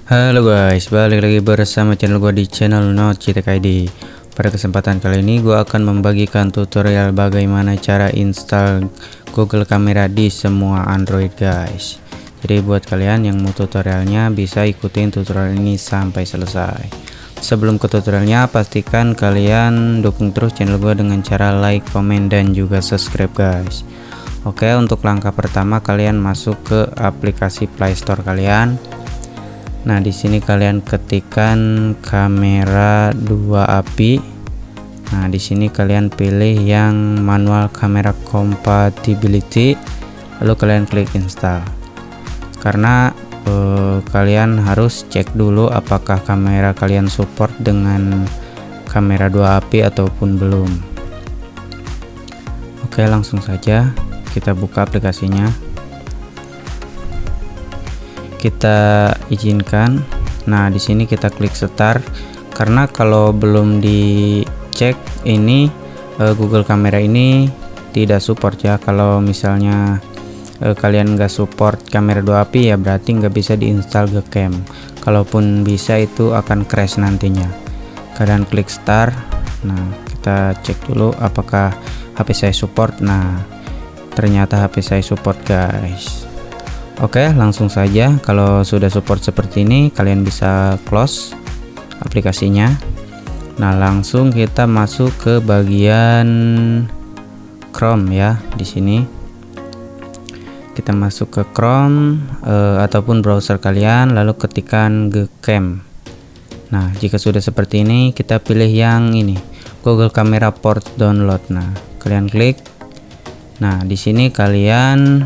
Halo guys, balik lagi bersama channel gua di channel NotCTKID. Pada kesempatan kali ini gua akan membagikan tutorial bagaimana cara install Google Camera di semua Android guys. Jadi buat kalian yang mau tutorialnya bisa ikutin tutorial ini sampai selesai. Sebelum ke tutorialnya, pastikan kalian dukung terus channel gua dengan cara like, komen, dan juga subscribe guys. Oke, untuk langkah pertama kalian masuk ke aplikasi Play Store kalian. Nah, di sini kalian ketikkan kamera 2 API. Nah, di sini kalian pilih yang manual camera compatibility, lalu kalian klik install. Karena kalian harus cek dulu apakah kamera kalian support dengan kamera 2 API ataupun belum. Oke, langsung saja kita buka aplikasinya. Kita izinkan. Nah, di sini kita klik start karena kalau belum dicek ini Google Camera ini tidak support ya. Kalau misalnya kalian nggak support kamera 2 API ya berarti nggak bisa diinstal Gcam. Kalaupun bisa itu akan crash nantinya. Kalian klik start. Nah, kita cek dulu apakah HP saya support. Nah, ternyata HP saya support guys. Oke, langsung saja. Kalau sudah support seperti ini, kalian bisa close aplikasinya. Nah, langsung kita masuk ke bagian Chrome ya. Di sini kita masuk ke Chrome ataupun browser kalian, lalu ketikkan Gcam. Nah, jika sudah seperti ini, kita pilih yang ini, Google Camera Port Download. Nah, kalian klik. Nah, di sini kalian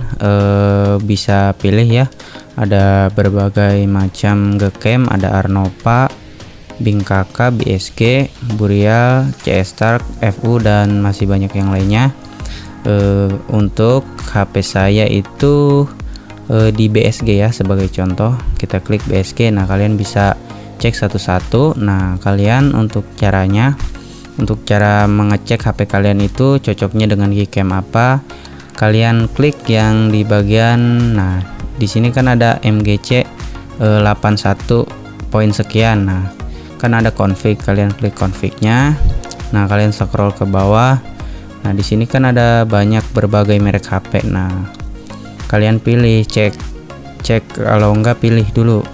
bisa pilih ya. Ada berbagai macam Gcam, ada Arnova, Bing KK, BSG, Burial, CS Stark, FU, dan masih banyak yang lainnya. Untuk HP saya itu di BSG ya, sebagai contoh kita klik BSG. Nah, kalian bisa cek satu-satu. Nah, kalian untuk caranya, untuk cara mengecek HP kalian itu cocoknya dengan Gcam apa, kalian klik yang di bagian, nah di sini kan ada MGC 81 poin sekian. Nah, kan ada config, kalian klik confignya. Nah, kalian scroll ke bawah. Nah, di sini kan ada banyak berbagai merek HP. Nah, kalian pilih cek kalau enggak pilih dulu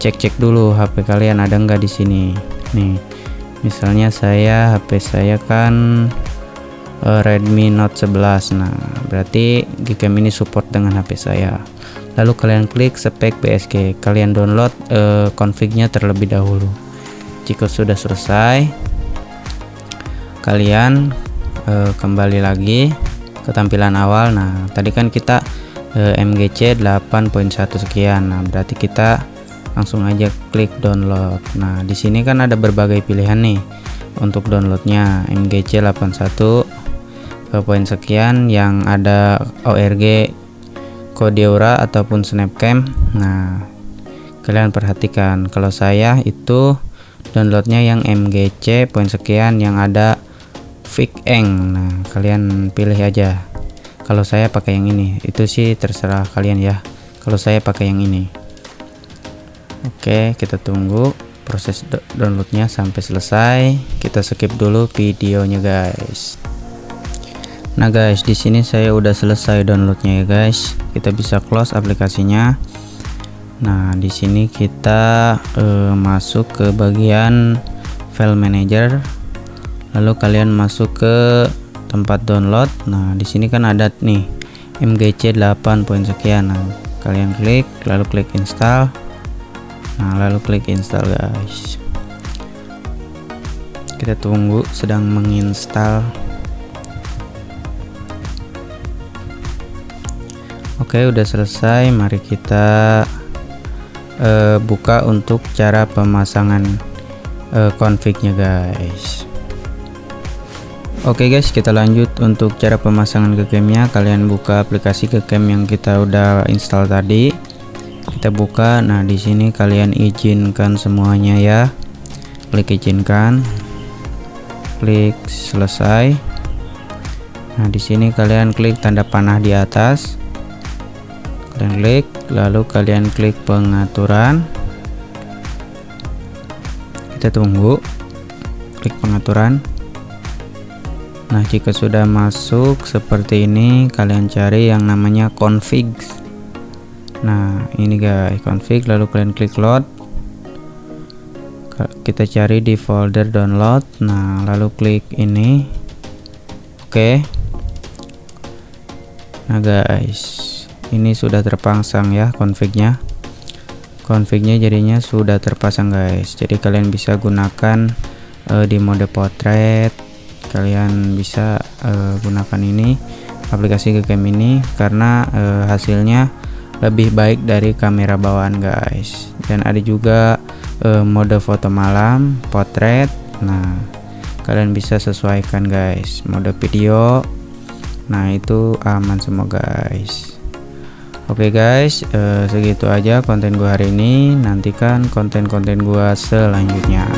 cek dulu HP kalian ada enggak di sini. Nih, misalnya HP saya kan Redmi Note 11. Nah, berarti Gcam ini support dengan HP saya. Lalu kalian klik spek BSG, kalian download config-nya terlebih dahulu. Jika sudah selesai, kalian kembali lagi ke tampilan awal. Nah, tadi kan kita MGC 8.1 sekian. Nah, berarti kita langsung aja klik download. Nah, di sini kan ada berbagai pilihan nih untuk downloadnya. MGC 81 poin sekian yang ada ORG, Kodeura ataupun Snapcam. Nah, kalian perhatikan kalau saya itu downloadnya yang MGC poin sekian yang ada VicEng. Nah, kalian pilih aja. Kalau saya pakai yang ini, itu sih terserah kalian ya. Kalau saya pakai yang ini. Oke, kita tunggu proses downloadnya sampai selesai. Kita skip dulu videonya guys. Nah guys, di sini saya udah selesai downloadnya ya guys. Kita bisa close aplikasinya. Nah, di sini kita masuk ke bagian file manager. Lalu kalian masuk ke tempat download. Nah, di sini kan ada nih MGC 8 poin sekian. Nah, kalian klik, lalu klik install. Nah, lalu klik install guys. Kita tunggu, sedang menginstal. Oke, udah selesai. Mari kita buka untuk cara pemasangan config-nya guys. Oke guys, kita lanjut untuk cara pemasangan Gcam-nya. Kalian buka aplikasi Gcam yang kita udah install tadi. Kita buka. Nah, di sini kalian izinkan semuanya ya. Klik izinkan. Klik selesai. Nah, di sini kalian klik tanda panah di atas. Kalian klik, lalu kalian klik pengaturan. kita tunggu, klik pengaturan. Nah, jika sudah masuk seperti ini, kalian cari yang namanya config. Nah, ini guys, config, lalu kalian klik load. Kita cari di folder download. Nah, lalu klik ini. Oke. Nah guys, ini sudah terpasang ya confignya. Confignya jadinya sudah terpasang guys. Jadi kalian bisa gunakan di mode portrait. Kalian bisa gunakan ini, aplikasi Gegame ini, karena hasilnya lebih baik dari kamera bawaan guys. Dan ada juga mode foto malam, portrait. Nah, kalian bisa sesuaikan guys. Mode video, nah itu aman semua guys. Oke guys, segitu aja konten gua hari ini. Nantikan konten-konten gua selanjutnya.